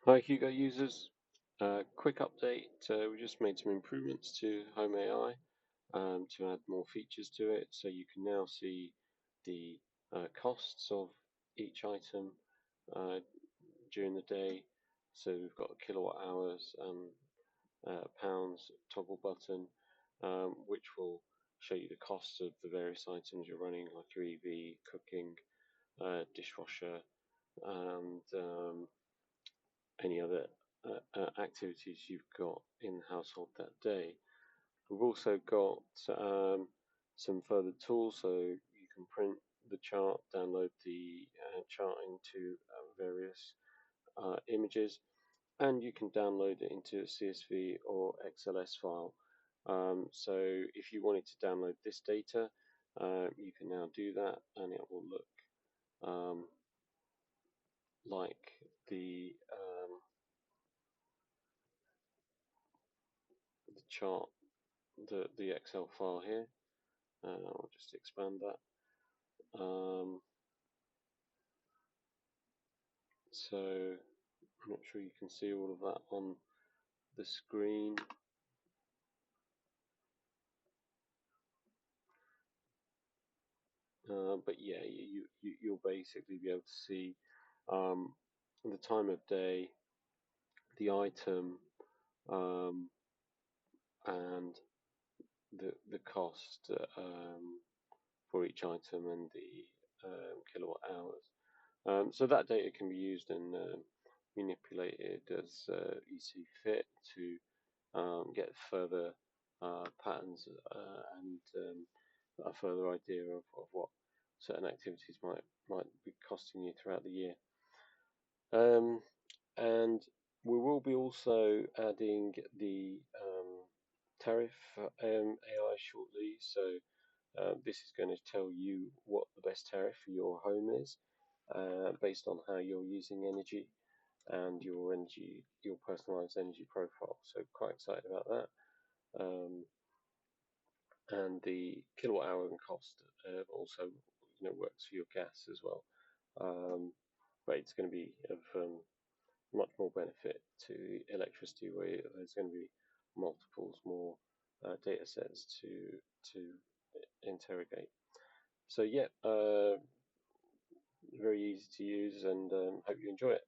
Hi Hugo users, quick update. We just made some improvements to Home AI to add more features to it. So you can now see the costs of each item uh, during the day. So we've got kilowatt hours, pounds toggle button, which will show you the costs of the various items you're running, like your EV, cooking, dishwasher, and any other activities you've got in the household that day. We've also got some further tools, so you can print the chart, download the chart into various images, and you can download it into a CSV or XLS file. So if you wanted to download this data, you can now do that, and it will look like the chart, the Excel file here. I'll just expand that. So I'm not sure you can see all of that on the screen. But yeah, you'll basically be able to see the time of day, the item, and the cost for each item and the kilowatt hours. So that data can be used and manipulated as you see fit to get further patterns and a further idea of what certain activities might be costing you throughout the year. Um, and we will be also adding the tariff AI shortly. So this is going to tell you what the best tariff for your home is based on how you're using energy and your personalized energy profile. So quite excited about that. Um, and the kilowatt hour and cost also works for your gas as well. Um, but it's going to be of much more benefit to electricity, where there's going to be multiples more data sets to interrogate. So yeah, very easy to use, and hope you enjoy it.